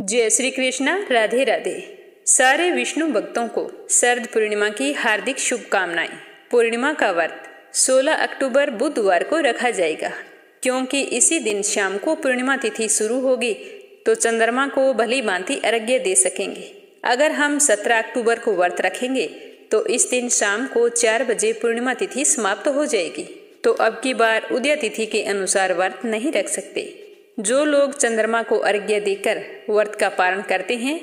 जय श्री कृष्णा। राधे राधे। सारे विष्णु भक्तों को शरद पूर्णिमा की हार्दिक शुभकामनाएं। पूर्णिमा का व्रत 16 अक्टूबर बुधवार को रखा जाएगा, क्योंकि इसी दिन शाम को पूर्णिमा तिथि शुरू होगी तो चंद्रमा को भली भांति अर्घ्य दे सकेंगे। अगर हम 17 अक्टूबर को व्रत रखेंगे तो इस दिन शाम को 4 बजे पूर्णिमा तिथि समाप्त हो जाएगी, तो अब की बार उदय तिथि के अनुसार व्रत नहीं रख सकते। जो लोग चंद्रमा को अर्घ्य देकर व्रत का पारण करते हैं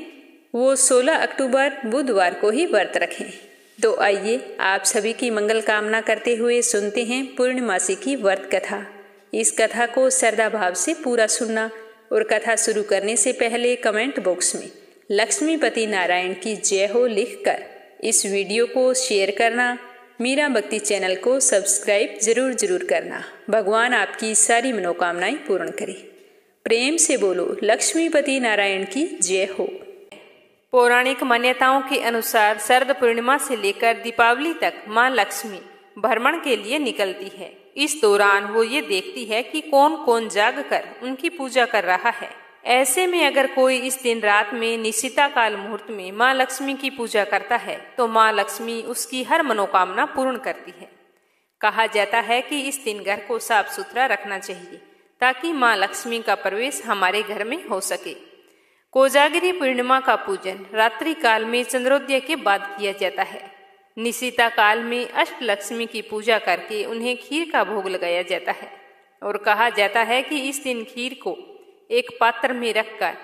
वो 16 अक्टूबर बुधवार को ही व्रत रखें। तो आइए आप सभी की मंगल कामना करते हुए सुनते हैं पूर्णमासी की व्रत कथा। इस कथा को श्रद्धा भाव से पूरा सुनना और कथा शुरू करने से पहले कमेंट बॉक्स में लक्ष्मीपति नारायण की जय हो लिखकर इस वीडियो को शेयर करना। मीरा भक्ति चैनल को सब्सक्राइब जरूर करना। भगवान आपकी सारी मनोकामनाएं पूर्ण करे। प्रेम से बोलो लक्ष्मीपति नारायण की जय हो। पौराणिक मान्यताओं के अनुसार शरद पूर्णिमा से लेकर दीपावली तक मां लक्ष्मी भ्रमण के लिए निकलती है। इस दौरान वो ये देखती है कि कौन कौन जाग कर उनकी पूजा कर रहा है। ऐसे में अगर कोई इस दिन रात में निशिता काल मुहूर्त में मां लक्ष्मी की पूजा करता है तो मां लक्ष्मी उसकी हर मनोकामना पूर्ण करती है। कहा जाता है कि इस दिन घर को साफ सुथरा रखना चाहिए ताकि मां लक्ष्मी का प्रवेश हमारे घर में हो सके। कोजागिरी पूर्णिमा का पूजन रात्रि काल में चंद्रोदय के बाद किया जाता है। निशिता काल में अष्ट लक्ष्मी की पूजा करके उन्हें खीर का भोग लगाया जाता है और कहा जाता है कि इस दिन खीर को एक पात्र में रखकर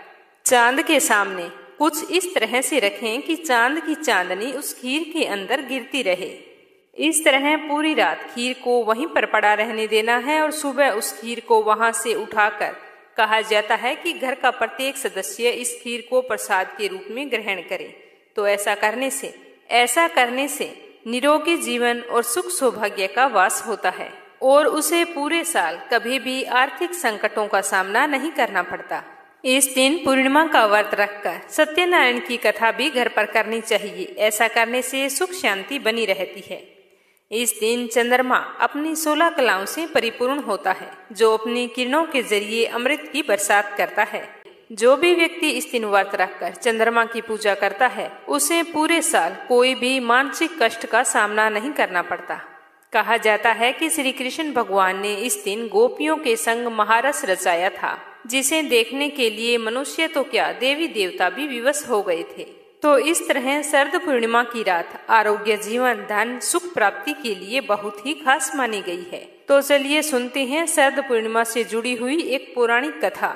चांद के सामने कुछ इस तरह से रखें कि चांद की चांदनी उस खीर के अंदर गिरती रहे। इस तरह पूरी रात खीर को वहीं पर पड़ा रहने देना है और सुबह उस खीर को वहां से उठाकर कहा जाता है कि घर का प्रत्येक सदस्य इस खीर को प्रसाद के रूप में ग्रहण करे। तो ऐसा करने से निरोगी जीवन और सुख सौभाग्य का वास होता है और उसे पूरे साल कभी भी आर्थिक संकटों का सामना नहीं करना पड़ता। इस दिन पूर्णिमा का व्रत रखकर सत्यनारायण की कथा भी घर पर करनी चाहिए। ऐसा करने से सुख शांति बनी रहती है। इस दिन चंद्रमा अपनी 16 कलाओं से परिपूर्ण होता है, जो अपनी किरणों के जरिए अमृत की बरसात करता है। जो भी व्यक्ति इस दिन व्रत रखकर चंद्रमा की पूजा करता है उसे पूरे साल कोई भी मानसिक कष्ट का सामना नहीं करना पड़ता। कहा जाता है कि श्री कृष्ण भगवान ने इस दिन गोपियों के संग महारस रचाया था, जिसे देखने के लिए मनुष्य तो क्या देवी देवता भी विवश हो गए थे। तो इस तरह शरद पूर्णिमा की रात आरोग्य, जीवन, धन, सुख प्राप्ति के लिए बहुत ही खास मानी गई है। तो चलिए सुनते हैं शरद पूर्णिमा से जुड़ी हुई एक पौराणिक कथा।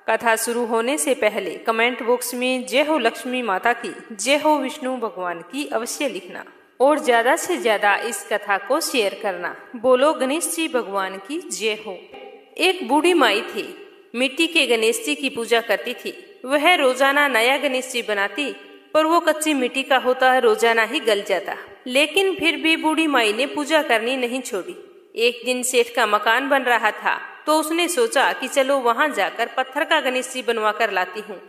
कथा शुरू होने से पहले कमेंट बॉक्स में जय हो लक्ष्मी माता की, जय हो विष्णु भगवान की अवश्य लिखना और ज्यादा से ज्यादा इस कथा को शेयर करना। बोलो गणेश जी भगवान की जय हो। एक बूढ़ी माई थी, मिट्टी के गणेश जी की पूजा करती थी। वह रोजाना नया गणेश जी बनाती, पर वो कच्ची मिट्टी का होता है, रोजाना ही गल जाता। लेकिन फिर भी बूढ़ी माई ने पूजा करनी नहीं छोड़ी। एक दिन सेठ का मकान बन रहा था तो उसने सोचा कि चलो वहां जाकर पत्थर का गणेश जी बनवा कर लाती हूँ।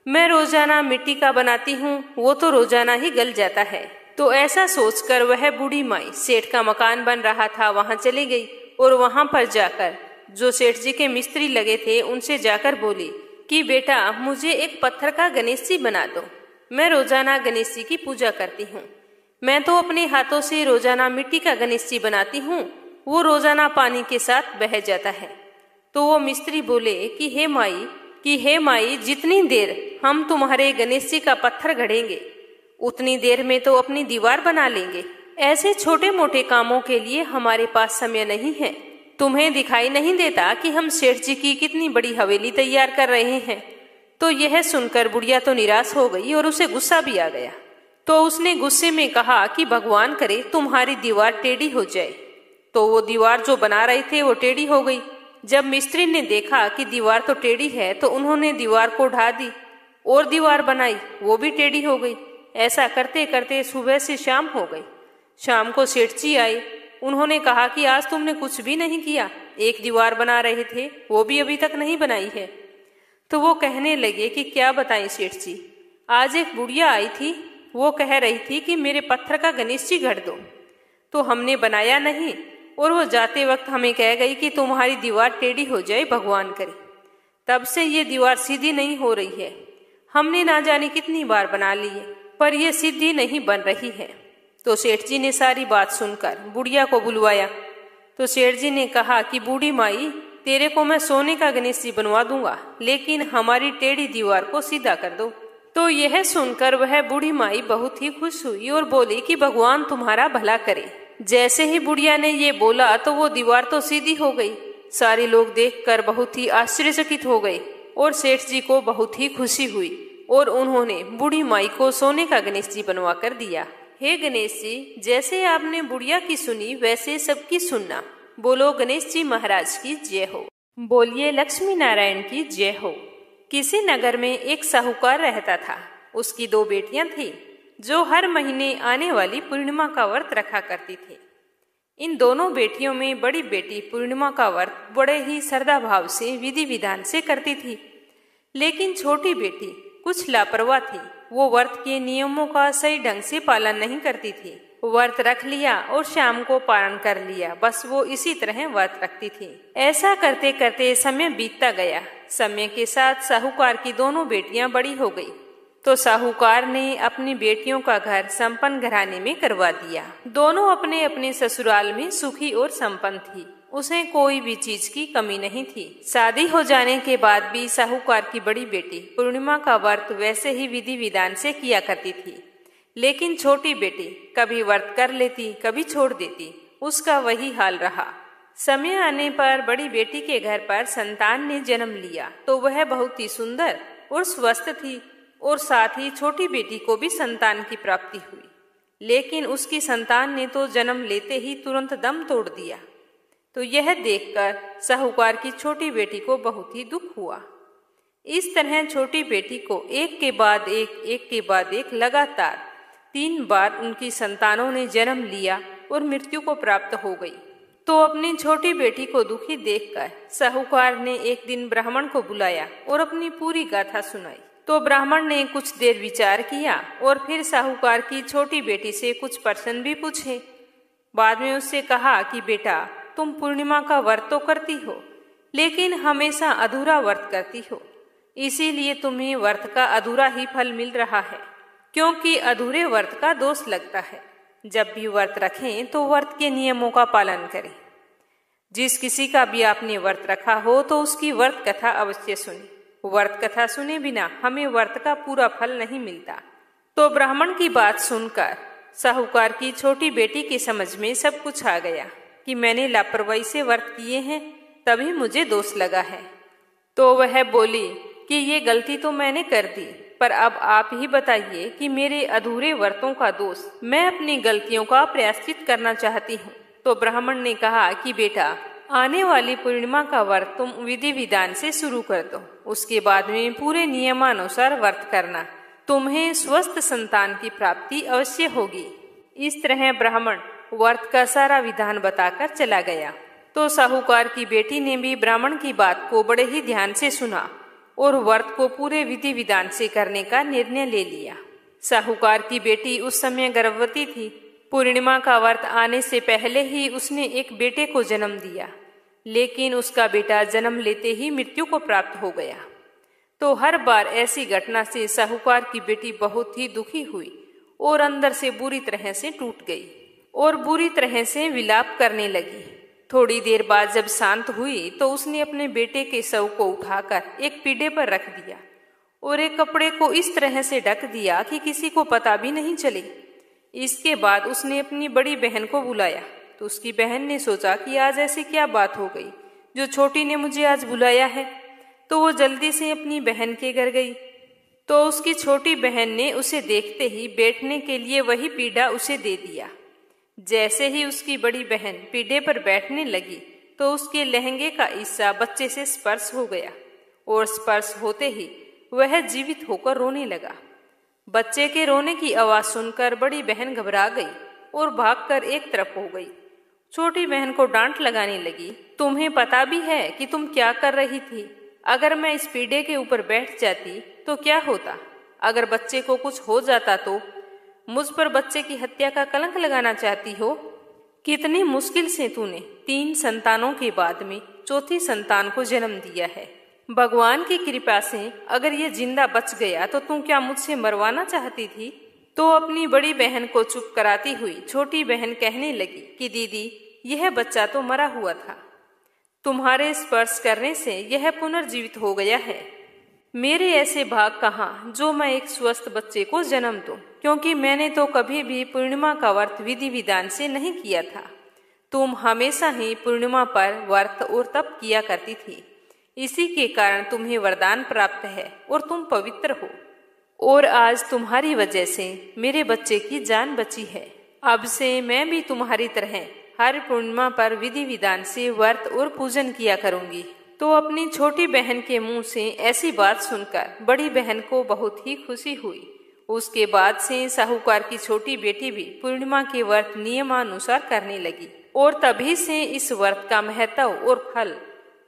मैं रोजाना मिट्टी का बनाती हूँ, वो तो रोजाना ही गल जाता है। तो ऐसा सोचकर वह बूढ़ी माई सेठ का मकान बन रहा था वहां चली गई और वहां पर जाकर जो सेठ जी के मिस्त्री लगे थे उनसे जाकर बोली कि बेटा मुझे एक पत्थर का गणेश जी बना दो। मैं रोजाना गणेश जी की पूजा करती हूँ। मैं तो अपने हाथों से रोजाना मिट्टी का गणेश जी बनाती हूँ, वो रोजाना पानी के साथ बह जाता है। तो वो मिस्त्री बोले कि हे माई जितनी देर हम तुम्हारे गणेश जी का पत्थर गढ़ेंगे उतनी देर में तो अपनी दीवार बना लेंगे। ऐसे छोटे मोटे कामों के लिए हमारे पास समय नहीं है। तुम्हें दिखाई नहीं देता कि हम सेठ जी की कितनी बड़ी हवेली तैयार कर रहे हैं। तो यह सुनकर बुढ़िया तो निराश हो गई और उसे गुस्सा भी आ गया। तो उसने गुस्से में कहा कि भगवान करे तुम्हारी दीवार टेढ़ी हो जाए। तो वो दीवार जो बना रहे थे वो टेढ़ी हो गई। जब मिस्त्री ने देखा कि दीवार तो टेढ़ी है तो उन्होंने दीवार को ढा दी और दीवार बनाई, वो भी टेढ़ी हो गई। ऐसा करते करते सुबह से शाम हो गई। शाम को सेठ जी आए। उन्होंने कहा कि आज तुमने कुछ भी नहीं किया, एक दीवार बना रहे थे वो भी अभी तक नहीं बनाई है। तो वो कहने लगे कि क्या बताएं सेठ जी, आज एक बुढ़िया आई थी, वो कह रही थी कि मेरे पत्थर का गणेश जी गढ़ दो। तो हमने बनाया नहीं और वो जाते वक्त हमें कह गई कि तुम्हारी दीवार टेढ़ी हो जाए भगवान करे। तब से ये दीवार सीधी नहीं हो रही है। हमने ना जाने कितनी बार बना ली है, पर यह सिद्धि नहीं बन रही है। तो सेठ जी ने सारी बात सुनकर बुढ़िया को बुलवाया। तो सेठ जी ने कहा कि बूढ़ी माई, तेरे को मैं सोने का गणेश जी बनवा दूंगा, लेकिन हमारी टेढ़ी दीवार को सीधा कर दो। तो यह सुनकर वह बूढ़ी माई बहुत ही खुश हुई और बोली कि भगवान तुम्हारा भला करे। जैसे ही बुढ़िया ने ये बोला तो वो दीवार तो सीधी हो गई। सारे लोग देखकर बहुत ही आश्चर्यचकित हो गए और सेठ जी को बहुत ही खुशी हुई और उन्होंने बूढ़ी माई को सोने का गणेश जी बनवा कर दिया। हे गणेश जी, जैसे आपने बुढ़िया की सुनी वैसे सबकी सुनना। बोलो गणेश जी महाराज की जय हो। बोलिए लक्ष्मी नारायण की जय हो। किसी नगर में एक साहूकार रहता था। उसकी 2 बेटियां थी जो हर महीने आने वाली पूर्णिमा का व्रत रखा करती थी। इन दोनों बेटियों में बड़ी बेटी पूर्णिमा का व्रत बड़े ही श्रद्धा भाव से विधि विधान से करती थी, लेकिन छोटी बेटी कुछ लापरवाह थी। वो व्रत के नियमों का सही ढंग से पालन नहीं करती थी। व्रत रख लिया और शाम को पारण कर लिया, बस वो इसी तरह व्रत रखती थी। ऐसा करते करते समय बीतता गया। समय के साथ साहूकार की दोनों बेटियां बड़ी हो गई, तो साहूकार ने अपनी बेटियों का घर संपन्न घराने में करवा दिया। दोनों अपने अपने ससुराल में सुखी और संपन्न थी। उसे कोई भी चीज की कमी नहीं थी। शादी हो जाने के बाद भी साहूकार की बड़ी बेटी पूर्णिमा का व्रत वैसे ही विधि विधान से किया करती थी, लेकिन छोटी बेटी कभी व्रत कर लेती, कभी छोड़ देती। उसका वही हाल रहा। समय आने पर बड़ी बेटी के घर पर संतान ने जन्म लिया, तो वह बहुत ही सुंदर और स्वस्थ थी और साथ ही छोटी बेटी को भी संतान की प्राप्ति हुई। लेकिन उसकी संतान ने तो जन्म लेते ही तुरंत दम तोड़ दिया। तो यह देखकर साहूकार की छोटी बेटी को बहुत ही दुख हुआ। इस तरह छोटी बेटी को एक के बाद एक लगातार 3 बार उनकी संतानों ने जन्म लिया और मृत्यु को प्राप्त हो गई। तो अपनी छोटी बेटी को दुखी देखकर साहूकार ने एक दिन ब्राह्मण को बुलाया और अपनी पूरी गाथा सुनाई। तो ब्राह्मण ने कुछ देर विचार किया और फिर साहूकार की छोटी बेटी से कुछ प्रश्न भी पूछे। बाद में उससे कहा कि बेटा, तुम पूर्णिमा का व्रत तो करती हो, लेकिन हमेशा अधूरा व्रत करती हो, इसीलिए तुम्हें व्रत का अधूरा ही फल मिल रहा है, क्योंकि अधूरे व्रत का दोष लगता है। जब भी व्रत रखें तो व्रत के नियमों का पालन करें। जिस किसी का भी आपने व्रत रखा हो तो उसकी व्रत कथा अवश्य सुने। व्रत कथा सुने बिना हमें व्रत का पूरा फल नहीं मिलता। तो ब्राह्मण की बात सुनकर साहूकार की छोटी बेटी की समझ में सब कुछ आ गया कि मैंने लापरवाही से व्रत किए हैं, तभी मुझे दोष लगा है। तो वह बोली कि ये गलती तो मैंने कर दी, पर अब आप ही बताइए कि मेरे अधूरे व्रतों का दोष, मैं अपनी गलतियों का प्रायश्चित करना चाहती हूँ। तो ब्राह्मण ने कहा कि बेटा, आने वाली पूर्णिमा का व्रत तुम विधि विधान से शुरू कर दो। उसके बाद में पूरे नियमानुसार व्रत करना, तुम्हें स्वस्थ संतान की प्राप्ति अवश्य होगी। इस तरह ब्राह्मण व्रत का सारा विधान बताकर चला गया। तो साहूकार की बेटी ने भी ब्राह्मण की बात को बड़े ही ध्यान से सुना और व्रत को पूरे विधि विधान से करने का निर्णय ले लिया। साहूकार की बेटी उस समय गर्भवती थी। पूर्णिमा का व्रत आने से पहले ही उसने एक बेटे को जन्म दिया, लेकिन उसका बेटा जन्म लेते ही मृत्यु को प्राप्त हो गया। तो हर बार ऐसी घटना से साहूकार की बेटी बहुत ही दुखी हुई और अंदर से बुरी तरह से टूट गई और बुरी तरह से विलाप करने लगी। थोड़ी देर बाद जब शांत हुई तो उसने अपने बेटे के शव को उठाकर एक पीढ़े पर रख दिया और एक कपड़े को इस तरह से ढक दिया कि किसी को पता भी नहीं चले। इसके बाद उसने अपनी बड़ी बहन को बुलाया। तो उसकी बहन ने सोचा कि आज ऐसी क्या बात हो गई जो छोटी ने मुझे आज बुलाया है। तो वो जल्दी से अपनी बहन के घर गई। तो उसकी छोटी बहन ने उसे देखते ही बैठने के लिए वही पीढ़ा उसे दे दिया। जैसे ही उसकी बड़ी बहन पीढ़े पर बैठने लगी तो उसके लहंगे का हिस्सा बच्चे से स्पर्श हो गया और स्पर्श होते ही वह जीवित होकर रोने लगा। बच्चे के रोने की आवाज सुनकर बड़ी बहन घबरा गई और भागकर एक तरफ हो गई। छोटी बहन को डांट लगाने लगी, तुम्हें पता भी है कि तुम क्या कर रही थी? अगर मैं इस पीढ़े के ऊपर बैठ जाती तो क्या होता? अगर बच्चे को कुछ हो जाता तो? मुझ पर बच्चे की हत्या का कलंक लगाना चाहती हो? कितनी मुश्किल से तूने 3 संतानों के बाद में चौथी संतान को जन्म दिया है। भगवान की कृपा से अगर ये जिंदा बच गया तो तुम क्या मुझसे मरवाना चाहती थी? तो अपनी बड़ी बहन को चुप कराती हुई छोटी बहन कहने लगी कि दीदी, यह बच्चा तो मरा हुआ था, तुम्हारे स्पर्श करने से यह पुनर्जीवित हो गया है। मेरे ऐसे भाग कहाँ जो मैं एक स्वस्थ बच्चे को जन्म दूं, क्योंकि मैंने तो कभी भी पूर्णिमा का व्रत विधि विधान से नहीं किया था। तुम हमेशा ही पूर्णिमा पर व्रत और तप किया करती थी, इसी के कारण तुम्हें वरदान प्राप्त है और तुम पवित्र हो, और आज तुम्हारी वजह से मेरे बच्चे की जान बची है। अब से मैं भी तुम्हारी तरह हर पूर्णिमा पर विधि विधान से व्रत और पूजन किया करूंगी। तो अपनी छोटी बहन के मुंह से ऐसी बात सुनकर बड़ी बहन को बहुत ही खुशी हुई। उसके बाद से साहूकार की छोटी बेटी भी पूर्णिमा के व्रत नियमानुसार करने लगी, और तभी से इस व्रत का महत्व और फल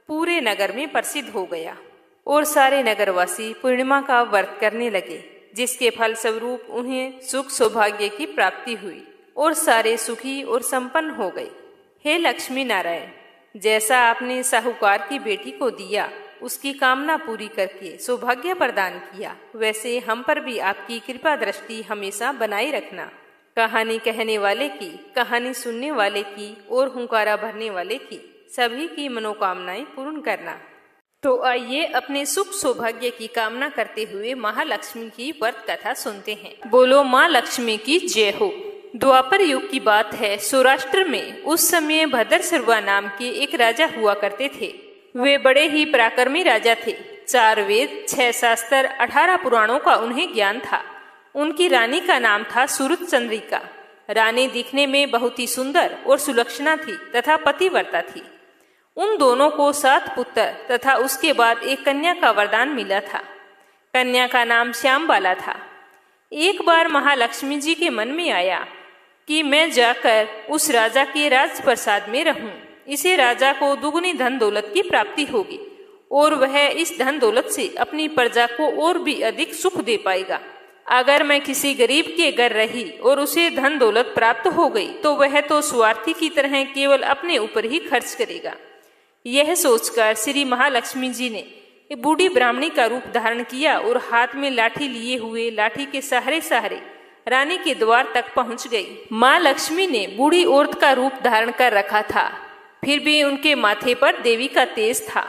पूरे नगर में प्रसिद्ध हो गया, और सारे नगरवासी पूर्णिमा का व्रत करने लगे, जिसके फल स्वरूप उन्हें सुख सौभाग्य की प्राप्ति हुई और सारे सुखी और संपन्न हो गए। हे लक्ष्मी नारायण, जैसा आपने साहूकार की बेटी को दिया, उसकी कामना पूरी करके सौभाग्य प्रदान किया, वैसे हम पर भी आपकी कृपा दृष्टि हमेशा बनाए रखना। कहानी कहने वाले की, कहानी सुनने वाले की और हुंकारा भरने वाले की सभी की मनोकामनाएं पूर्ण करना। तो आइए अपने सुख सौभाग्य की कामना करते हुए महालक्ष्मी की व्रत कथा सुनते हैं। बोलो माँ लक्ष्मी की जय हो। द्वापर युग की बात है। सौराष्ट्र में उस समय भद्रसर्वा नाम के एक राजा हुआ करते थे। वे बड़े ही पराक्रमी राजा थे। 4 वेद, 6 शास्त्र, 18 पुराणों का उन्हें ज्ञान था। उनकी रानी का नाम था सुरचंद्रिका। रानी दिखने में बहुत ही सुंदर और सुलक्षणा थी तथा पतिव्रता थी। उन दोनों को 7 पुत्र तथा उसके बाद एक कन्या का वरदान मिला था। कन्या का नाम श्यामबाला था। एक बार महालक्ष्मी जी के मन में आया कि मैं जाकर उस राजा के राजप्रसाद में रहूं। इसे राजा को दुगनी धन दौलत की प्राप्ति होगी और वह इस धन दौलत से अपनी प्रजा को और भी अधिक सुख दे पाएगा। अगर मैं किसी गरीब के घर रही और उसे धन दौलत प्राप्त हो गई तो वह तो स्वार्थी की तरह केवल अपने ऊपर ही खर्च करेगा। यह सोचकर श्री महालक्ष्मी जी ने एक बूढ़ी ब्राह्मणी का रूप धारण किया और हाथ में लाठी लिए हुए लाठी के सहारे सहारे रानी के द्वार तक पहुंच गई। माँ लक्ष्मी ने बूढ़ी औरत का रूप धारण कर रखा था, फिर भी उनके माथे पर देवी का तेज था।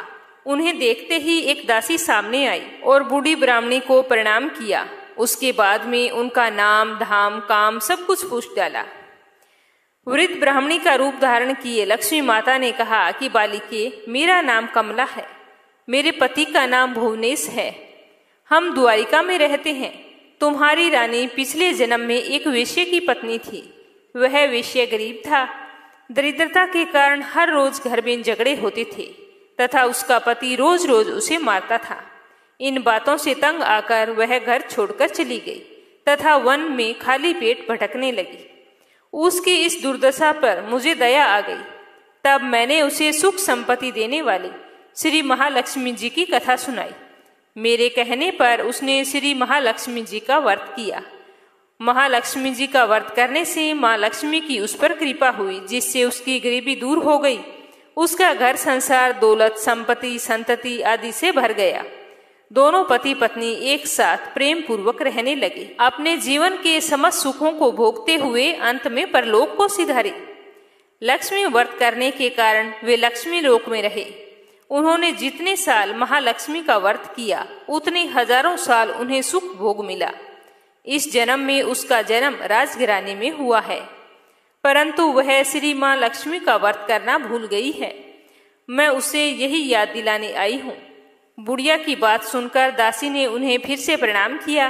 उन्हें देखते ही एक दासी सामने आई और बूढ़ी ब्राह्मणी को प्रणाम किया। उसके बाद में उनका नाम, धाम, काम सब कुछ पूछ डाला। वृद्ध ब्राह्मणी का रूप धारण किए लक्ष्मी माता ने कहा कि बालिके, मेरा नाम कमला है, मेरे पति का नाम भुवनेश है, हम द्वारिका में रहते हैं। तुम्हारी रानी पिछले जन्म में एक वेश्या की पत्नी थी। वह वेश्या गरीब था। दरिद्रता के कारण हर रोज घर में झगड़े होते थे तथा उसका पति रोज रोज उसे मारता था। इन बातों से तंग आकर वह घर छोड़कर चली गई तथा वन में खाली पेट भटकने लगी। उसकी इस दुर्दशा पर मुझे दया आ गई। तब मैंने उसे सुख संपत्ति देने वाली श्री महालक्ष्मी जी की कथा सुनाई। मेरे कहने पर उसने श्री महालक्ष्मी जी का व्रत किया। महालक्ष्मी जी का व्रत करने से माँ लक्ष्मी की उस पर कृपा हुई, जिससे उसकी गरीबी दूर हो गई। उसका घर संसार, दौलत, संपत्ति, संतति आदि से भर गया। दोनों पति पत्नी एक साथ प्रेम पूर्वक रहने लगे। अपने जीवन के समस्त सुखों को भोगते हुए अंत में परलोक को सिधारे। लक्ष्मी व्रत करने के कारण वे लक्ष्मी लोक में रहे। उन्होंने जितने साल महालक्ष्मी का व्रत किया उतने हजारों साल उन्हें सुख भोग मिला। इस जन्म में उसका जन्म राजघराने में हुआ है, परंतु वह श्री माँ लक्ष्मी का व्रत करना भूल गई है। मैं उसे यही याद दिलाने आई हूँ। बुढ़िया की बात सुनकर दासी ने उन्हें फिर से प्रणाम किया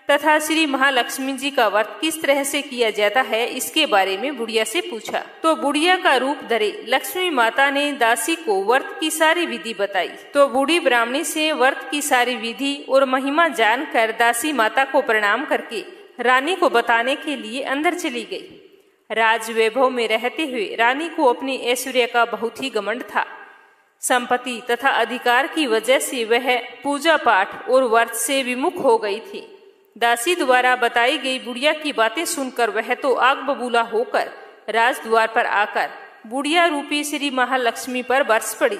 तथा श्री महालक्ष्मी जी का व्रत किस तरह से किया जाता है इसके बारे में बुढ़िया से पूछा। तो बुढ़िया का रूप धरे लक्ष्मी माता ने दासी को व्रत की सारी विधि बताई। तो बूढ़ी ब्राह्मणी से व्रत की सारी विधि और महिमा जानकर दासी माता को प्रणाम करके रानी को बताने के लिए अंदर चली गई। राज वैभव में रहते हुए रानी को अपने ऐश्वर्य का बहुत ही घमंड था। संपत्ति तथा अधिकार की वजह से वह पूजा पाठ और व्रत से विमुख हो गई थी। दासी द्वारा बताई गई बुढ़िया की बातें सुनकर वह तो आग बबूला होकर राजद्वार पर आकर बुढ़िया रूपी श्री महालक्ष्मी पर बरस पड़ी।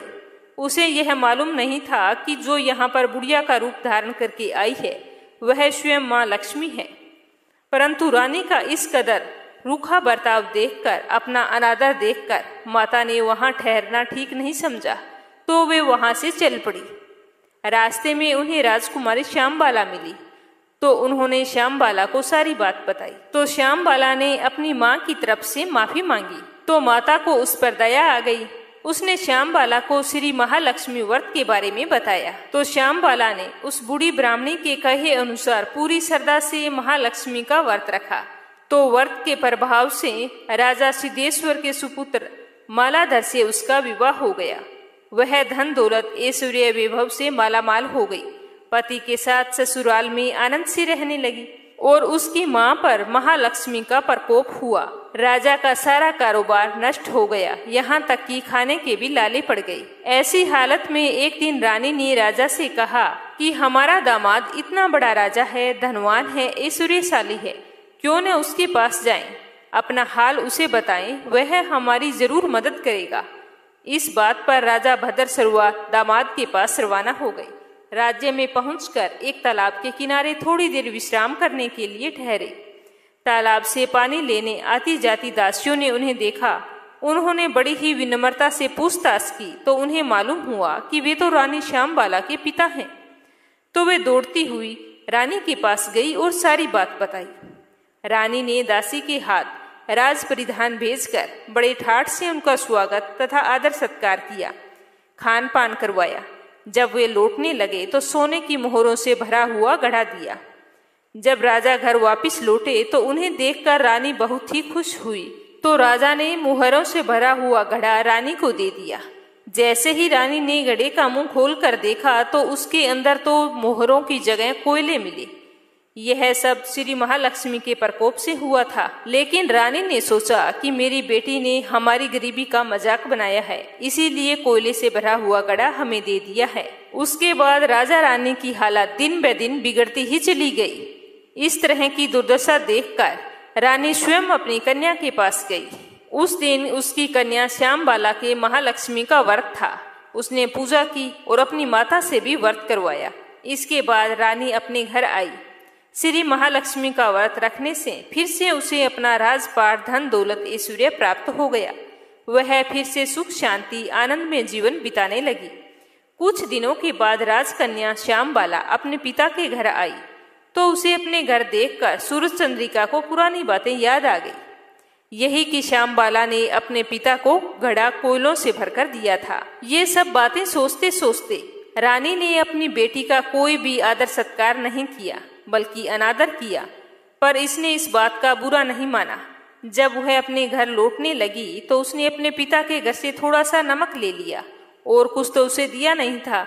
उसे यह मालूम नहीं था कि जो यहाँ पर बुढ़िया का रूप धारण करके आई है वह स्वयं माँ लक्ष्मी है। परंतु रानी का इस कदर रूखा बर्ताव देखकर, अपना अनादर देखकर माता ने वहां ठहरना ठीक नहीं समझा, तो वे वहां से चल पड़ी। रास्ते में उन्हें राजकुमारी श्यामबाला मिली, तो उन्होंने श्यामबाला को सारी बात बताई। तो श्यामबाला ने अपनी माँ की तरफ से माफी मांगी, तो माता को उस पर दया आ गई। उसने श्यामबाला को श्री महालक्ष्मी व्रत के बारे में बताया। तो श्यामबाला ने उस बूढ़ी ब्राह्मणी के कहे अनुसार पूरी श्रद्धा से महालक्ष्मी का व्रत रखा। तो व्रत के प्रभाव से राजा सिद्धेश्वर के सुपुत्र मालाधर से उसका विवाह हो गया। वह धन दौलत ऐश्वर्य वैभव से मालामाल हो गई। पति के साथ ससुराल में आनंद से रहने लगी और उसकी मां पर महालक्ष्मी का प्रकोप हुआ। राजा का सारा कारोबार नष्ट हो गया, यहाँ तक कि खाने के भी लाले पड़ गई। ऐसी हालत में एक दिन रानी ने राजा से कहा कि हमारा दामाद इतना बड़ा राजा है, धनवान है, ऐश्वर्यशाली है, क्यों न उसके पास जाएं, अपना हाल उसे बताएं, वह हमारी जरूर मदद करेगा। इस बात पर राजा भद्र सरुआ दामाद के पास रवाना हो गए। राज्य में पहुंचकर एक तालाब के किनारे थोड़ी देर विश्राम करने के लिए ठहरे। तालाब से पानी लेने आती जाती दासियों ने उन्हें देखा। उन्होंने बड़ी ही विनम्रता से पूछताछ की, तो उन्हें मालूम हुआ कि वे तो रानी श्यामबाला के पिता हैं। तो वे दौड़ती हुई रानी के पास गई और सारी बात बताई। रानी ने दासी के हाथ राज परिधान भेजकर बड़े ठाठ से उनका स्वागत तथा आदर सत्कार किया, खान पान करवाया। जब वे लौटने लगे तो सोने की मोहरों से भरा हुआ घड़ा दिया। जब राजा घर वापस लौटे तो उन्हें देखकर रानी बहुत ही खुश हुई। तो राजा ने मोहरों से भरा हुआ घड़ा रानी को दे दिया। जैसे ही रानी ने घड़े का मुंह खोलकर देखा तो उसके अंदर तो मोहरों की जगह कोयले मिले। यह सब श्री महालक्ष्मी के प्रकोप से हुआ था। लेकिन रानी ने सोचा कि मेरी बेटी ने हमारी गरीबी का मजाक बनाया है, इसीलिए कोयले से भरा हुआ घड़ा हमें दे दिया है। उसके बाद राजा रानी की हालत दिन ब दिन बिगड़ती ही चली गई। इस तरह की दुर्दशा देखकर रानी स्वयं अपनी कन्या के पास गई। उस दिन उसकी कन्या श्यामबाला के महालक्ष्मी का व्रत था। उसने पूजा की और अपनी माता से भी व्रत करवाया। इसके बाद रानी अपने घर आई। श्री महालक्ष्मी का व्रत रखने से फिर से उसे अपना राजपाट, धन दौलत, ऐश्वर्य प्राप्त हो गया। वह फिर से सुख शांति आनंद में जीवन बिताने लगी। कुछ दिनों के बाद राजकन्या श्यामबाला अपने पिता के घर आई, तो उसे अपने घर देखकर सूरज चंद्रिका को पुरानी बातें याद आ गई। यही कि श्यामबाला ने अपने पिता को घड़ा कोयलों से भरकर दिया था। ये सब बातें सोचते सोचते रानी ने अपनी बेटी का कोई भी आदर सत्कार नहीं किया, बल्कि अनादर किया। पर इसने इस बात का बुरा नहीं माना। जब वह अपने घर लौटने लगी तो उसने अपने पिता के घर से थोड़ा सा नमक ले लिया और कुछ तो उसे दिया नहीं था।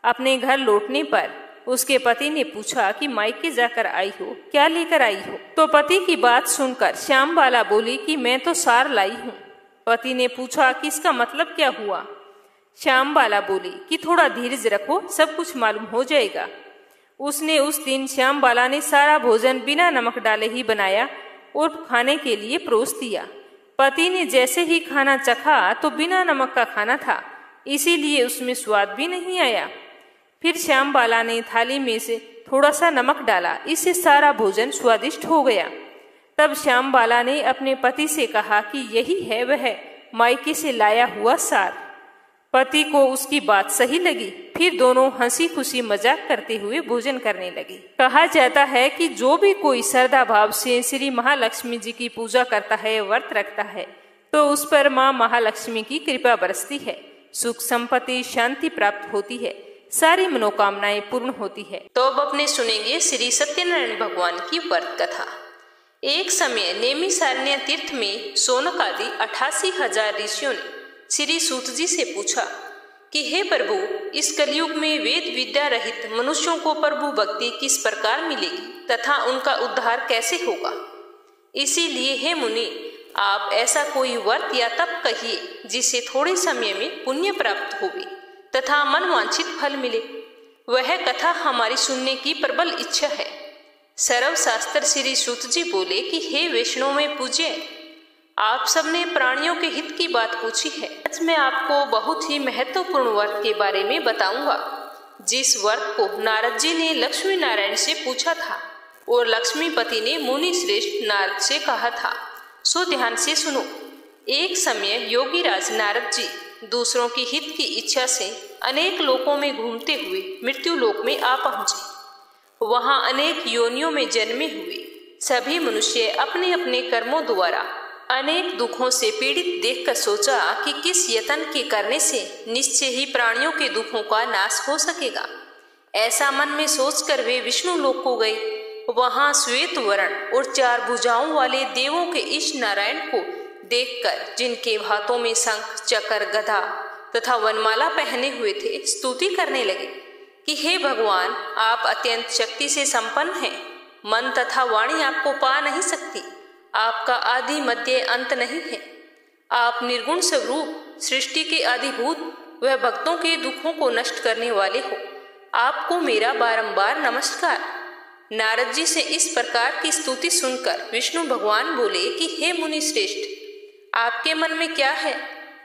अपने घर लौटने पर उसके पति ने पूछा कि मायके जाकर आई हो, क्या लेकर आई हो? तो पति की बात सुनकर श्यामबाला बोली कि मैं तो सार लाई हूँ। पति ने पूछा कि इसका मतलब क्या हुआ? श्यामबाला बोली कि थोड़ा धीरज रखो, सब कुछ मालूम हो जाएगा। उसने उस दिन श्यामबाला ने सारा भोजन बिना नमक डाले ही बनाया और खाने के लिए परोस दिया। पति ने जैसे ही खाना चखा तो बिना नमक का खाना था, इसीलिए उसमें स्वाद भी नहीं आया। फिर श्यामबाला ने थाली में से थोड़ा सा नमक डाला, इससे सारा भोजन स्वादिष्ट हो गया। तब श्यामबाला ने अपने पति से कहा कि यही है वह मायके से लाया हुआ सार। पति को उसकी बात सही लगी। फिर दोनों हंसी खुशी मजाक करते हुए भोजन करने लगे। कहा जाता है कि जो भी कोई श्रद्धा भाव से श्री महालक्ष्मी जी की पूजा करता है, व्रत रखता है, तो उस पर माँ महालक्ष्मी की कृपा बरसती है, सुख संपत्ति शांति प्राप्त होती है, सारी मनोकामनाएं पूर्ण होती है। तो अब अपने सुनेंगे श्री सत्यनारायण भगवान की व्रत कथा। एक समय नेमिषारण्य तीर्थ में शौनक आदि 88,000 ऋषियों ने श्री सूत जी से पूछा कि हे प्रभु, इस कलयुग में वेद विद्या रहित मनुष्यों को प्रभु भक्ति किस प्रकार मिलेगी तथा उनका उद्धार कैसे होगा? इसीलिए हे मुनि, आप ऐसा कोई व्रत या तप कहिए जिससे थोड़े समय में पुण्य प्राप्त होवे तथा मनवांछित फल मिले। वह कथा हमारी सुनने की प्रबल इच्छा है। सर्वशास्त्र श्री सूत जी बोले कि हे वैष्णव में पूज्य, आप सबने प्राणियों के हित की बात पूछी है। आज मैं आपको बहुत ही महत्वपूर्ण व्रत के बारे में बताऊंगा, जिस व्रत को नारद जी ने लक्ष्मी नारायण से पूछा था और लक्ष्मीपति ने मुनि श्रेष्ठ नारद से कहा था। सो ध्यान से सुनो। एक समय योगी राज नारद जी दूसरों की हित की इच्छा से अनेक लोकों में घूमते हुए मृत्यु लोक में आ पहुंचे। वहां अनेक योनियों में जन्मे हुए सभी मनुष्य अपने अपने कर्मों द्वारा अनेक दुखों से पीड़ित देखकर सोचा कि किस यत्न के करने से निश्चय ही प्राणियों के दुखों का नाश हो सकेगा। ऐसा मन में सोचकर वे विष्णु लोक को गए। वहां श्वेत वर्ण और 4 भुजाओं वाले देवों के ईश नारायण को देखकर, जिनके हाथों में शंख चक्र गदा तथा वनमाला पहने हुए थे, स्तुति करने लगे कि हे भगवान, आप अत्यंत शक्ति से संपन्न हैं। मन तथा वाणी आपको पा नहीं सकती। आपका आदि मध्य अंत नहीं है। आप निर्गुण स्वरूप, सृष्टि के आदिभूत व भक्तों के दुखों को नष्ट करने वाले हो। आपको मेरा बारंबार नमस्कार। नारद जी से इस प्रकार की स्तुति सुनकर विष्णु भगवान बोले कि हे मुनि श्रेष्ठ, आपके मन में क्या है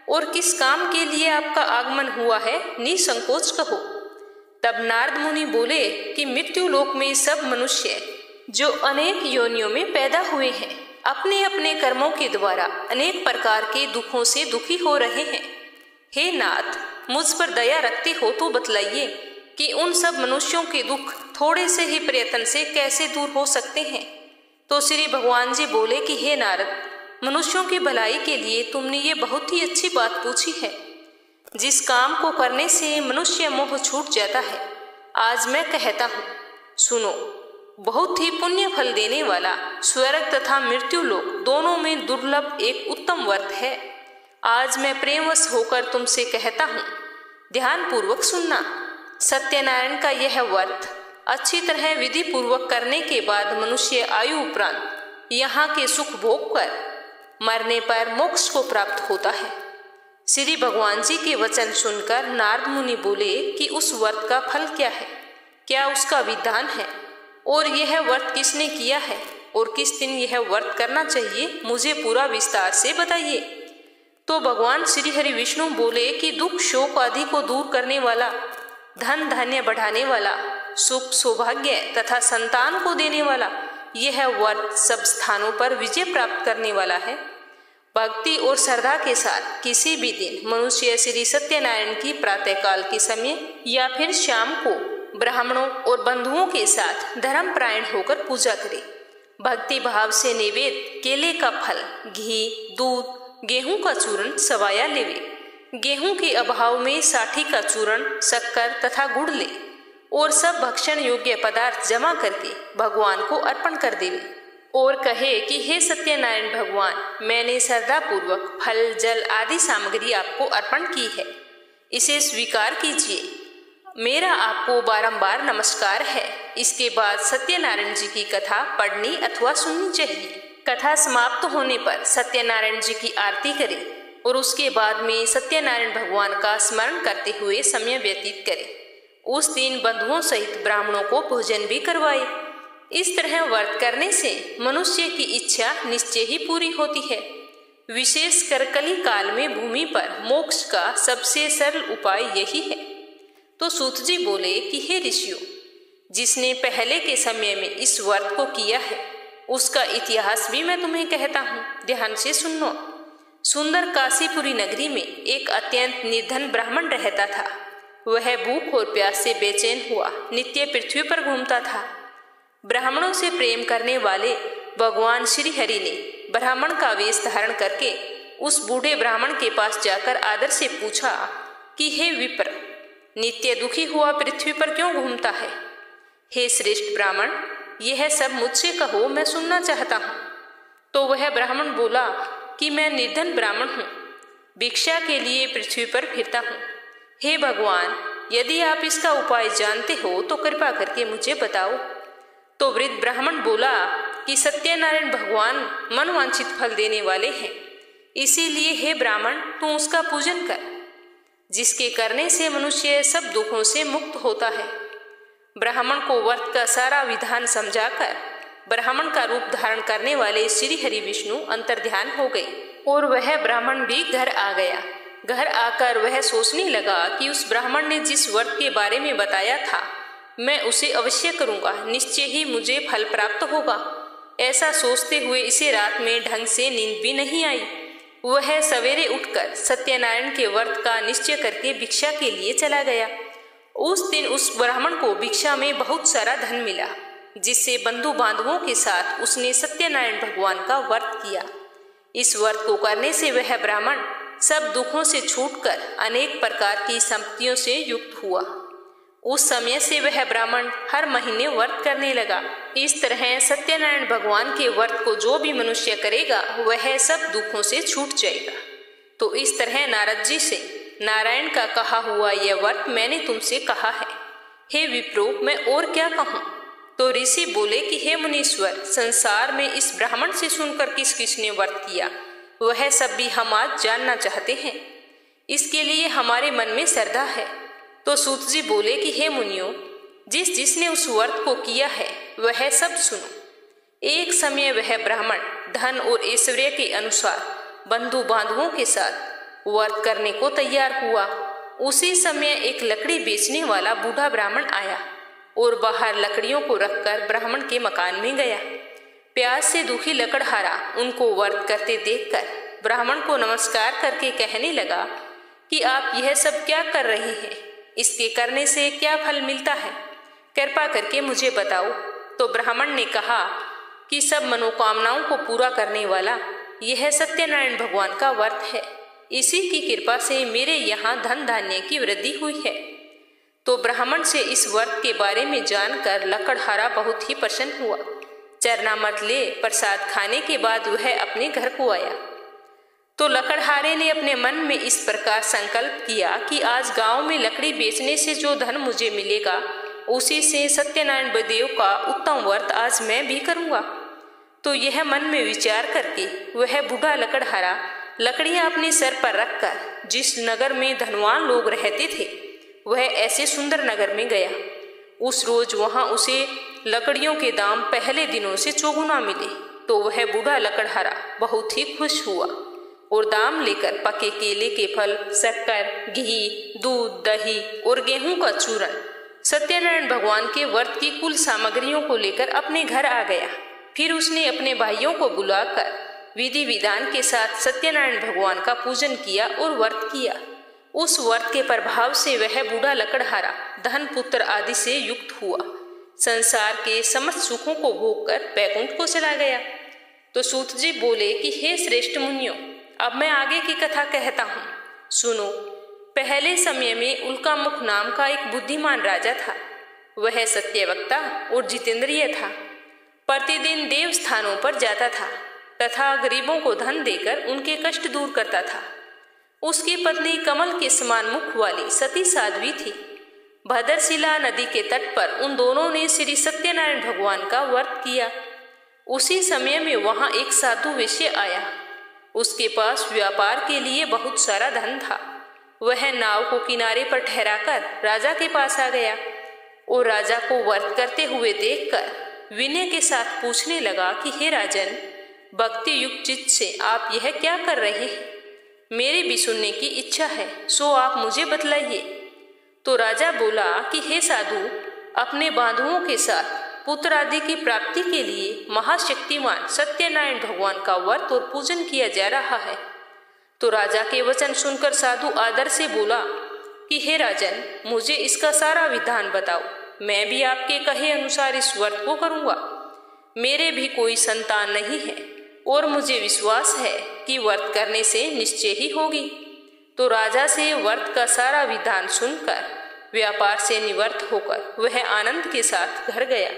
और किस काम के लिए आपका आगमन हुआ है, निसंकोच कहो। तब नारद मुनि बोले कि मृत्यु लोक में सब मनुष्य जो अनेक योनियों में पैदा हुए हैं, अपने अपने कर्मों के द्वारा अनेक प्रकार के दुखों से दुखी हो रहे हैं। हे नाथ, मुझ पर दया रखते हो तो बतलाइए कि उन सब मनुष्यों के दुख थोड़े से ही प्रयत्न से कैसे दूर हो सकते हैं। तो श्री भगवान जी बोले कि हे नारद, मनुष्यों की भलाई के लिए तुमने ये बहुत ही अच्छी बात पूछी है। जिस काम को करने से मनुष्य मोह छूट जाता है, आज मैं कहता हूँ, सुनो। बहुत ही पुण्य फल देने वाला स्वर्ग तथा मृत्यु लोक दोनों में दुर्लभ एक उत्तम व्रत है। आज मैं प्रेमवश होकर तुमसे कहता हूँ, ध्यान पूर्वक सुनना। सत्यनारायण का यह व्रत अच्छी तरह विधि पूर्वक करने के बाद मनुष्य आयु उपरांत यहाँ के सुख भोग कर मरने पर मोक्ष को प्राप्त होता है। श्री भगवान जी के वचन सुनकर नारद मुनि बोले कि उस व्रत का फल क्या है, क्या उसका विधान है और यह व्रत किसने किया है और किस दिन यह व्रत करना चाहिए, मुझे पूरा विस्तार से बताइए। तो भगवान श्री हरि विष्णु बोले कि दुख शोक आदि को दूर करने वाला, धन धान्य बढ़ाने वाला, सुख सौभाग्य तथा संतान को देने वाला यह व्रत सब स्थानों पर विजय प्राप्त करने वाला है। भक्ति और श्रद्धा के साथ किसी भी दिन मनुष्य श्री सत्यनारायण की प्रातःकाल के समय या फिर शाम को ब्राह्मणों और बंधुओं के साथ धर्मपरायण होकर पूजा करे। भक्ति भाव से नैवेद्य केले का फल, घी, दूध, गेहूं का चूर्ण सवाया लेवे। गेहूं के अभाव में साठी का चूर्ण, शक्कर तथा गुड़ ले और सब भक्षण योग्य पदार्थ जमा करके भगवान को अर्पण कर देवे और कहे कि हे सत्यनारायण भगवान, मैंने श्रद्धा पूर्वक फल जल आदि सामग्री आपको अर्पण की है, इसे स्वीकार कीजिए। मेरा आपको बारंबार नमस्कार है। इसके बाद सत्यनारायण जी की कथा पढ़नी अथवा सुननी चाहिए। कथा समाप्त होने पर सत्यनारायण जी की आरती करें और उसके बाद में सत्यनारायण भगवान का स्मरण करते हुए समय व्यतीत करें। उस दिन बंधुओं सहित ब्राह्मणों को भोजन भी करवाए। इस तरह व्रत करने से मनुष्य की इच्छा निश्चय ही पूरी होती है। विशेषकर कली काल में भूमि पर मोक्ष का सबसे सरल उपाय यही है। तो सूत जी बोले कि हे ऋषियों, जिसने पहले के समय में इस व्रत को किया है उसका इतिहास भी मैं तुम्हें कहता हूँ, ध्यान से सुनो। सुंदर काशीपुरी नगरी में एक अत्यंत निर्धन ब्राह्मण रहता था। वह भूख और प्यास से बेचैन हुआ नित्य पृथ्वी पर घूमता था। ब्राह्मणों से प्रेम करने वाले भगवान श्री हरि ने ब्राह्मण का वेश धारण करके उस बूढ़े ब्राह्मण के पास जाकर आदर से पूछा कि हे विप्र, नित्य दुखी हुआ पृथ्वी पर क्यों घूमता है? हे श्रेष्ठ ब्राह्मण, यह सब मुझसे कहो, मैं सुनना चाहता हूँ। तो वह ब्राह्मण बोला कि मैं निर्धन ब्राह्मण हूँ, भिक्षा के लिए पृथ्वी पर फिरता हूँ। हे भगवान, यदि आप इसका उपाय जानते हो तो कृपा करके मुझे बताओ। तो वृद्ध ब्राह्मण बोला कि सत्यनारायण भगवान मनवांछित फल देने वाले हैं, इसीलिए हे ब्राह्मण, तू उसका पूजन कर, जिसके करने से मनुष्य सब दुखों से मुक्त होता है। ब्राह्मण को व्रत का सारा विधान समझाकर ब्राह्मण का रूप धारण करने वाले श्री हरि विष्णु अंतर्ध्यान हो गए और वह ब्राह्मण भी घर आ गया। घर आकर वह सोचने लगा कि उस ब्राह्मण ने जिस व्रत के बारे में बताया था मैं उसे अवश्य करूंगा, निश्चय ही मुझे फल प्राप्त होगा। ऐसा सोचते हुए इसे रात में ढंग से नींद भी नहीं आई। वह सवेरे उठकर सत्यनारायण के व्रत का निश्चय करके भिक्षा के लिए चला गया। उस दिन उस ब्राह्मण को भिक्षा में बहुत सारा धन मिला, जिससे बंधु बांधवों के साथ उसने सत्यनारायण भगवान का व्रत किया। इस व्रत को करने से वह ब्राह्मण सब दुखों से छूटकर अनेक प्रकार की संपत्तियों से युक्त हुआ। उस समय से वह ब्राह्मण हर महीने व्रत करने लगा। इस तरह सत्यनारायण भगवान के व्रत को जो भी मनुष्य करेगा वह सब दुखों से छूट जाएगा। तो इस तरह नारद जी से नारायण का कहा हुआ यह व्रत मैंने तुमसे कहा है। हे विप्रो, मैं और क्या कहूँ? तो ऋषि बोले कि हे मुनीश्वर, संसार में इस ब्राह्मण से सुनकर किस किसने व्रत किया वह सब भी हम आज जानना चाहते हैं। इसके लिए हमारे मन में श्रद्धा है। तो सूत जी बोले कि हे मुनियों, जिसने उस व्रत को किया है वह सब सुनो। एक समय वह ब्राह्मण धन और ऐश्वर्य के अनुसार बंधु बांधवों के साथ व्रत करने को तैयार हुआ। उसी समय एक लकड़ी बेचने वाला बूढ़ा ब्राह्मण आया और बाहर लकड़ियों को रखकर ब्राह्मण के मकान में गया। प्यास से दुखी लकड़हारा उनको व्रत करते देखकर ब्राह्मण को नमस्कार करके कहने लगा कि आप यह सब क्या कर रहे हैं, इसके करने से क्या फल मिलता है, कृपा करके मुझे बताओ। तो ब्राह्मण ने कहा कि सब मनोकामनाओं को पूरा करने वाला यह सत्यनारायण भगवान का व्रत है। इसी की कृपा से मेरे यहाँ धन धान्य की वृद्धि हुई है। तो ब्राह्मण से इस व्रत के बारे में जानकर लकड़हारा बहुत ही प्रसन्न हुआ। चरणामृत ले प्रसाद खाने के बाद वह अपने घर को आया। तो लकड़हारे ने अपने मन में इस प्रकार संकल्प किया कि आज गांव में लकड़ी बेचने से जो धन मुझे मिलेगा उसी से सत्यनारायण देव का उत्तम व्रत आज मैं भी करूंगा। तो यह मन में विचार करके वह बूढ़ा लकड़हारा लकड़ियां अपने सर पर रखकर जिस नगर में धनवान लोग रहते थे वह ऐसे सुंदर नगर में गया। उस रोज वहां उसे लकड़ियों के दाम पहले दिनों से चौगुना मिले। तो वह बूढ़ा लकड़हारा बहुत ही खुश हुआ और दाम लेकर पके केले के फल, शक्कर, घी, दूध, दही और गेहूं का चूर्ण सत्यनारायण भगवान के व्रत की कुल सामग्रियों को लेकर अपने घर आ गया। फिर उसने अपने भाइयों को बुलाकर विधि विधान के साथ सत्यनारायण भगवान का पूजन किया और व्रत किया। उस व्रत के प्रभाव से वह बूढ़ा लकड़हारा धन पुत्र आदि से युक्त हुआ। संसार के समस्त सुखों को भोगकर बैकुंठ को चला गया। तो सूत जी बोले कि हे श्रेष्ठ मुनियों, अब मैं आगे की कथा कहता हूँ, सुनो। पहले समय में उल्कामुख नाम का एक बुद्धिमान राजा था। वह सत्यवक्ता और जितेंद्रिय था। प्रतिदिन देव स्थानों पर जाता था तथा गरीबों को धन देकर उनके कष्ट दूर करता था। उसकी पत्नी कमल के समान मुख वाली सती साध्वी थी। भद्रशिला नदी के तट पर उन दोनों ने श्री सत्यनारायण भगवान का व्रत किया। उसी समय में वहां एक साधु वैश्य आया। उसके पास व्यापार के लिए बहुत सारा धन था। वह नाव को किनारे पर ठहराकर राजा के पास आ गया और राजा को व्रत करते हुए देखकर विनय के साथ पूछने लगा कि हे राजन, भक्ति युक्त चित्त से आप यह क्या कर रहे हैं? मेरे भी सुनने की इच्छा है, सो आप मुझे बतलाइए। तो राजा बोला कि हे साधु, अपने बांधुओं के साथ पुत्र आदि की प्राप्ति के लिए महाशक्तिमान सत्यनारायण भगवान का व्रत और पूजन किया जा रहा है। तो राजा के वचन सुनकर साधु आदर से बोला कि हे राजन, मुझे इसका सारा विधान बताओ, मैं भी आपके कहे अनुसार इस व्रत को करूंगा। मेरे भी कोई संतान नहीं है और मुझे विश्वास है कि व्रत करने से निश्चय ही होगी। तो राजा से व्रत का सारा विधान सुनकर व्यापार से निवृत्त होकर वह आनंद के साथ घर गया।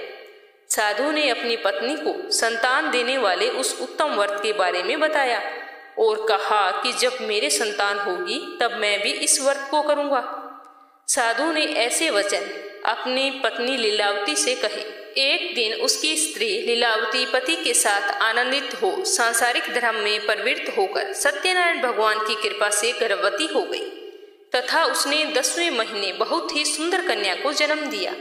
साधु ने अपनी पत्नी को संतान देने वाले उस उत्तम व्रत के बारे में बताया और कहा कि जब मेरे संतान होगी तब मैं भी इस व्रत को करूंगा। साधु ने ऐसे वचन अपनी पत्नी लीलावती से कहे। एक दिन उसकी स्त्री लीलावती पति के साथ आनंदित हो सांसारिक धर्म में प्रवृत्त होकर सत्यनारायण भगवान की कृपा से गर्भवती हो गई तथा उसने 10वें महीने बहुत ही सुंदर कन्या को जन्म दिया।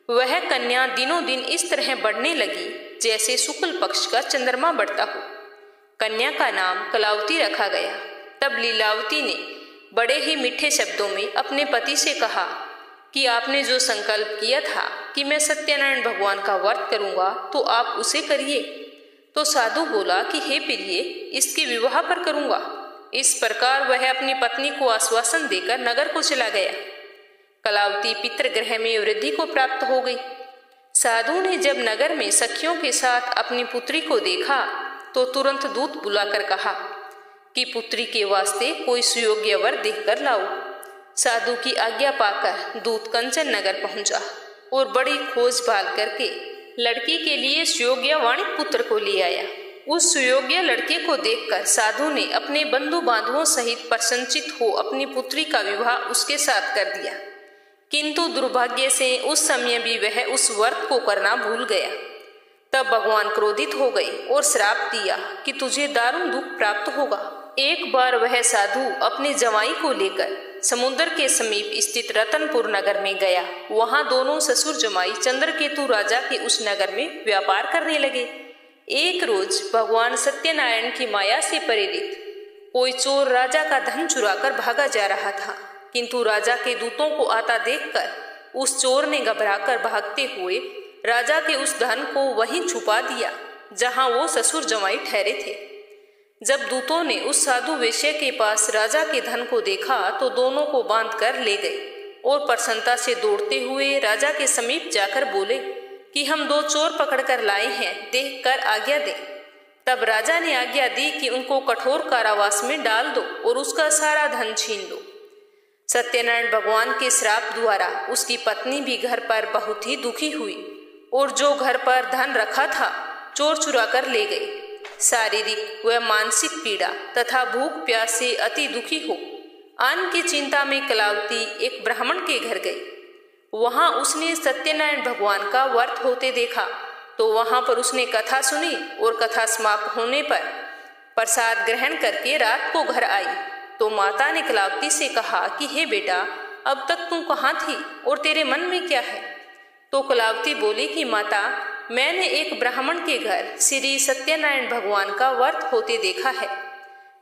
वह कन्या दिनों दिन इस तरह बढ़ने लगी जैसे शुक्ल पक्ष का चंद्रमा बढ़ता हो। कन्या का नाम कलावती रखा गया। तब लीलावती ने बड़े ही मीठे शब्दों में अपने पति से कहा कि आपने जो संकल्प किया था कि मैं सत्यनारायण भगवान का व्रत करूंगा तो आप उसे करिए। तो साधु बोला कि हे प्रिय, इसके विवाह पर करूंगा। इस प्रकार वह अपनी पत्नी को आश्वासन देकर नगर को चला गया। कलावती पितृगृह में वृद्धि को प्राप्त हो गई। साधु ने जब नगर में सखियों के साथ अपनी पुत्री को देखा तो तुरंत दूत बुलाकर कहा कि पुत्री के वास्ते कोई सुयोग्य वर देखकर लाओ। साधु की आज्ञा पाकर दूत कंचन नगर पहुंचा और बड़ी खोजभाल करके लड़की के लिए सुयोग्य वाणिक पुत्र को ले आया। उस सुयोग्य लड़के को देखकर साधु ने अपने बंधु बांधवों सहित प्रसन्नचित हो अपनी पुत्री का विवाह उसके साथ कर दिया। किंतु दुर्भाग्य से उस समय भी वह उस व्रत को करना भूल गया। तब भगवान क्रोधित हो गए और श्राप दिया कि तुझे दारुण दुख प्राप्त होगा। एक बार वह साधु अपने जवाई को लेकर समुद्र के समीप स्थित रतनपुर नगर में गया। वहां दोनों ससुर जमाई चंद्रकेतु राजा के उस नगर में व्यापार करने लगे। एक रोज भगवान सत्यनारायण की माया से प्रेरित कोई चोर राजा का धन चुराकर भागा जा रहा था, किंतु राजा के दूतों को आता देखकर उस चोर ने घबराकर भागते हुए राजा के उस धन को वहीं छुपा दिया जहां वो ससुर जमाई ठहरे थे। जब दूतों ने उस साधु वेश्या के पास राजा के धन को देखा तो दोनों को बांध कर ले गए और प्रसन्नता से दौड़ते हुए राजा के समीप जाकर बोले कि हम 2 चोर पकड़कर लाए हैं, देख कर आज्ञा दें। तब राजा ने आज्ञा दी कि उनको कठोर कारावास में डाल दो और उसका सारा धन छीन लो। सत्यनारायण भगवान के श्राप द्वारा उसकी पत्नी भी घर पर बहुत ही दुखी हुई और जो घर पर धन रखा था चोर चुरा कर ले गए। शारीरिक व मानसिक पीड़ा तथा भूख प्यास से अति दुखी हो अन्न की चिंता में कलावती एक ब्राह्मण के घर गई। वहां उसने सत्यनारायण भगवान का व्रत होते देखा तो वहां पर उसने कथा सुनी और कथा समाप्त होने पर प्रसाद ग्रहण करके रात को घर आई। तो माता ने कलावती से कहा कि हे बेटा, अब तक तू कहाँ थी और तेरे मन में क्या है? तो कलावती बोली कि माता, मैंने एक ब्राह्मण के घर श्री सत्यनारायण भगवान का व्रत होते देखा है।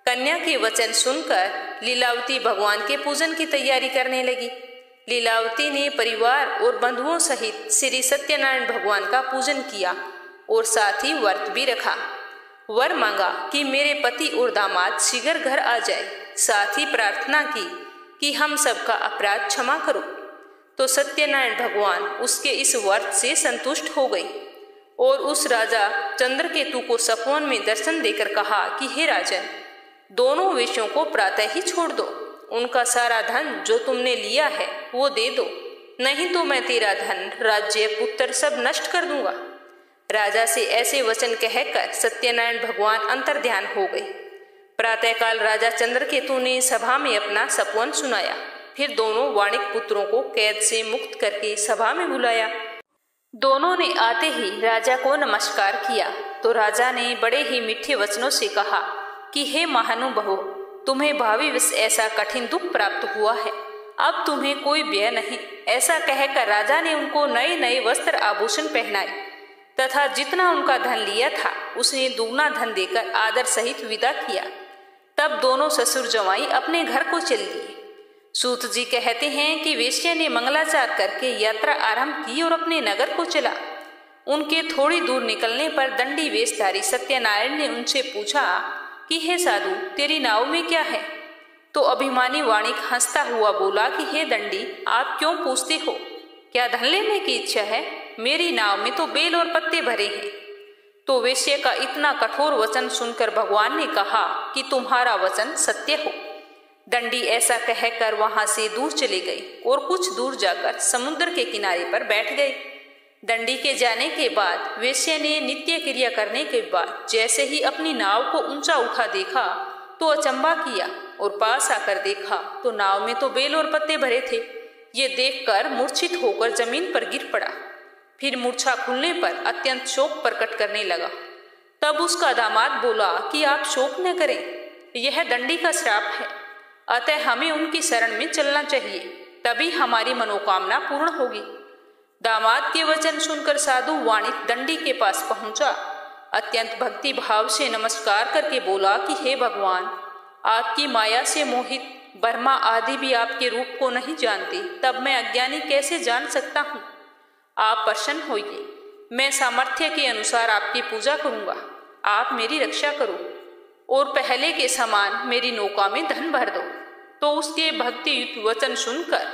कन्या के वचन सुनकर लीलावती भगवान के पूजन की तैयारी करने लगी। लीलावती ने परिवार और बंधुओं सहित श्री सत्यनारायण भगवान का पूजन किया और साथ ही व्रत भी रखा। वर मांगा कि मेरे पति और दामाद शीघ्र घर आ जाए। साथ ही प्रार्थना की कि हम सबका अपराध क्षमा करो। तो सत्यनारायण भगवान उसके इस व्रत से संतुष्ट हो गई और उस राजा चंद्रकेतु को सपवन में दर्शन देकर कहा कि हे राजन, दोनों वेश्यों को प्रातः ही छोड़ दो। उनका सारा धन जो तुमने लिया है वो दे दो, नहीं तो मैं तेरा धन, राज्य, पुत्र सब नष्ट कर दूंगा। राजा से ऐसे वचन कहकर सत्यनारायण भगवान अंतर्ध्यान हो गए। प्रातःकाल राजा चंद्रकेतु ने सभा में अपना सपवन सुनाया। फिर दोनों वाणिक पुत्रों को कैद से मुक्त करके सभा में बुलाया। दोनों ने आते ही राजा को नमस्कार किया तो राजा ने बड़े ही मीठे वचनों से कहा कि हे महानुभावो, तुम्हें भावी विष ऐसा कठिन दुख प्राप्त हुआ है, अब तुम्हें कोई व्यय नहीं। ऐसा कहकर राजा ने उनको नए नए वस्त्र आभूषण पहनाए तथा जितना उनका धन लिया था उसने दुगना धन देकर आदर सहित विदा किया। तब दोनों ससुर जवाई अपने घर को चल दिए। सूत जी कहते हैं कि वेश्या ने मंगलाचार करके यात्रा आरंभ की और अपने नगर को चला। उनके थोड़ी दूर निकलने पर दंडी वेशधारी सत्यनारायण ने उनसे पूछा कि हे साधु, तेरी नाव में क्या है? तो अभिमानी वाणिक हंसता हुआ बोला कि हे दंडी, आप क्यों पूछते हो? क्या धन लेने की इच्छा है? मेरी नाव में तो बेल और पत्ते भरे हैं। तो वेश्या का इतना कठोर वचन सुनकर भगवान ने कहा कि तुम्हारा वचन सत्य हो। दंडी ऐसा कहकर वहां से दूर चले गए और कुछ दूर जाकर समुद्र के किनारे पर बैठ गए। दंडी के जाने के बाद वेश्या ने नित्य क्रिया करने के बाद जैसे ही अपनी नाव को ऊंचा उठा देखा तो अचंबा किया और पास आकर देखा तो नाव में तो बेल और पत्ते भरे थे। ये देखकर मूर्छित होकर जमीन पर गिर पड़ा। फिर मूर्छा खुलने पर अत्यंत शोक प्रकट करने लगा। तब उसका दामाद बोला कि आप शोक न करें, यह दंडी का श्राप है, अतः हमें उनकी शरण में चलना चाहिए, तभी हमारी मनोकामना पूर्ण होगी। दामाद के वचन सुनकर साधु वाणिक दंडी के पास पहुंचा। अत्यंत भक्ति भाव से नमस्कार करके बोला कि हे भगवान, आपकी माया से मोहित ब्रह्मा आदि भी आपके रूप को नहीं जानते, तब मैं अज्ञानी कैसे जान सकता हूँ। आप प्रसन्न होइए, मैं सामर्थ्य के अनुसार आपकी पूजा करूँगा। आप मेरी रक्षा करो और पहले के समान मेरी नौका में धन भर दो। तो उसके भक्तियुक्त वचन सुनकर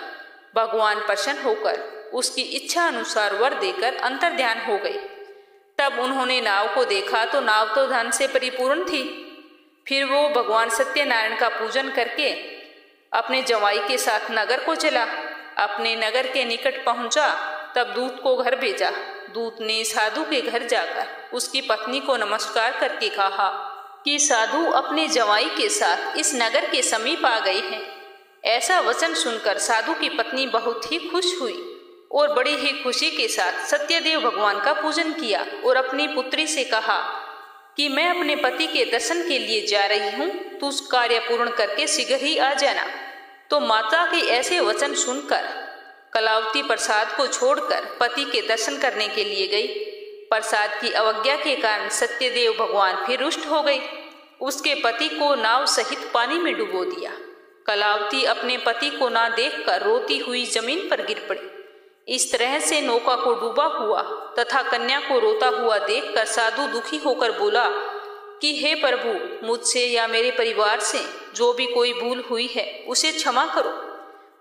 भगवान प्रसन्न होकर उसकी इच्छा अनुसार वर देकर अंतर्ध्यान हो गए। तब उन्होंने नाव को देखा तो नाव तो धन से परिपूर्ण थी। फिर वो भगवान सत्यनारायण का पूजन करके अपने जवाई के साथ नगर को चला। अपने नगर के निकट पहुंचा तब दूत को घर भेजा। दूत ने साधु के घर जाकर उसकी पत्नी को नमस्कार करके कहा कि साधु अपने जवाई के साथ इस नगर के समीप आ गए हैं। ऐसा वचन सुनकर साधु की पत्नी बहुत ही खुश हुई और बड़ी ही खुशी के साथ सत्यदेव भगवान का पूजन किया और अपनी पुत्री से कहा कि मैं अपने पति के दर्शन के लिए जा रही हूँ, तू उस कार्य पूर्ण करके शीघ्र ही आ जाना। तो माता के ऐसे वचन सुनकर कलावती प्रसाद को छोड़कर पति के दर्शन करने के लिए गई। प्रसाद की अवज्ञा के कारण सत्यदेव भगवान फिर रुष्ट हो गई। उसके पति को नाव सहित पानी में डुबो दिया। कलावती अपने पति को ना देखकर रोती हुई जमीन पर गिर पड़ी। इस तरह से नौका को डूबा हुआ तथा कन्या को रोता हुआ देखकर साधु दुखी होकर बोला कि हे प्रभु, मुझसे या मेरे परिवार से जो भी कोई भूल हुई है उसे क्षमा करो।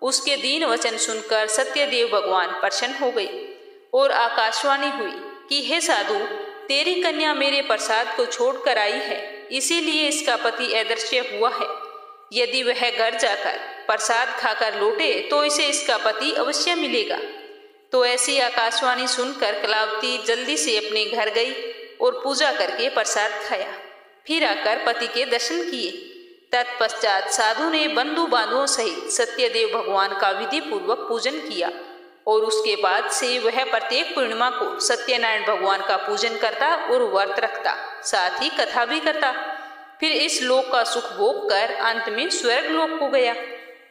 उसके दीन वचन सुनकर सत्यदेव भगवान प्रसन्न हो गई और आकाशवाणी हुई कि हे साधु, तेरी कन्या मेरे प्रसाद को छोड़कर आई है, इसीलिए इसका पति अदृश्य हुआ है। यदि वह घर जाकर प्रसाद खाकर लौटे तो इसे इसका पति अवश्य मिलेगा। तो ऐसी आकाशवाणी सुनकर कलावती जल्दी से अपने घर गई और पूजा करके प्रसाद खाया। फिर आकर पति के दर्शन किए। तत्पश्चात साधु ने बंधु बांधुओं सहित सत्यदेव भगवान का विधि पूर्वक पूजन किया और उसके बाद से वह प्रत्येक पूर्णिमा को सत्यनारायण भगवान का पूजन करता और व्रत रखता, साथ ही कथा भी करता। फिर इस लोक का सुख भोग कर अंत में स्वर्ग लोक को गया।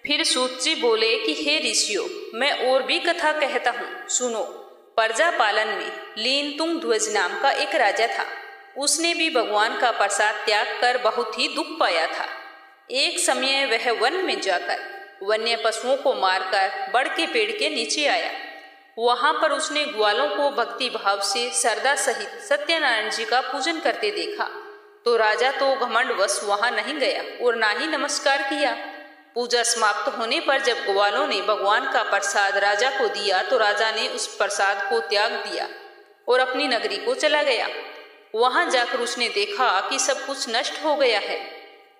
फिर सूत जी बोले कि हे ऋषियों, मैं और भी कथा कहता हूँ, सुनो। प्रजा पालन में लीन तुंग ध्वज नाम का एक राजा था। उसने भी भगवान का प्रसाद त्याग कर बहुत ही दुख पाया था। एक समय वह वन में जाकर वन्य पशुओं को मारकर बड़ के पेड़ के नीचे आया। वहां पर उसने ग्वालों को भक्ति भाव से श्रद्धा सहित सत्यनारायण जी का पूजन करते देखा। तो राजा तो घमंडवश वहां नहीं गया और ना ही नमस्कार किया। पूजा समाप्त होने पर जब ग्वालों ने भगवान का प्रसाद राजा को दिया तो राजा ने उस प्रसाद को त्याग दिया और अपनी नगरी को चला गया। वहां जाकर उसने देखा कि सब कुछ नष्ट हो गया है।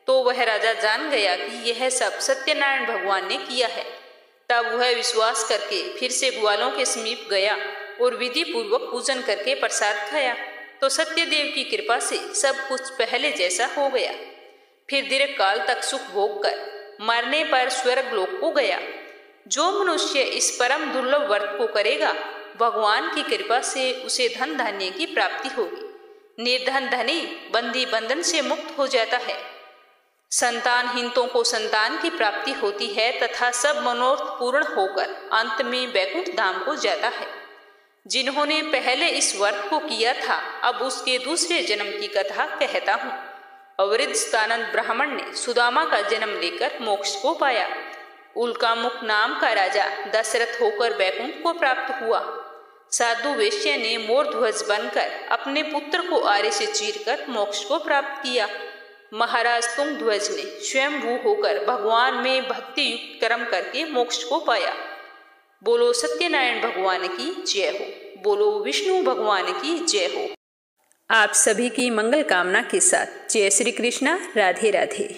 तो वह राजा जान गया कि यह सब सत्यनारायण भगवान ने किया है। तब वह विश्वास करके फिर से ग्वालों के समीप गया और विधि पूर्वक पूजन करके प्रसाद खाया। तो सत्यदेव की कृपा से सब कुछ पहले जैसा हो गया। फिर दीर्घ काल तक सुख भोग कर मरने पर स्वर्ग लोक को गया। जो मनुष्य इस परम दुर्लभ व्रत को करेगा, भगवान की कृपा से उसे धन धान्य की प्राप्ति होगी। निर्धन धनी बंदी बंधन से मुक्त हो जाता है। संतानहीनों को संतान की प्राप्ति होती है तथा सब मनोरथ पूर्ण होकर अंत में वैकुंठ धाम को जाता है। जिन्होंने पहले इस व्रत को किया था, अब उसके दूसरे जन्म की कथा कहता हूँ। अवृद्धस्तानंद ब्राह्मण ने सुदामा का जन्म लेकर मोक्ष को पाया। उल्कामुख नाम का राजा दशरथ होकर वैकुंठ को प्राप्त हुआ। साधु वैश्य ने मोरध्वज बनकर अपने पुत्र को आरे से चीरकर मोक्ष को प्राप्त किया। महाराज तुंगध्वज ने स्वयंभू होकर भगवान में भक्ति युक्त कर्म करके मोक्ष को पाया। बोलो सत्यनारायण भगवान की जय हो। बोलो विष्णु भगवान की जय हो। आप सभी की मंगल कामना के साथ जय श्री कृष्णा। राधे राधे।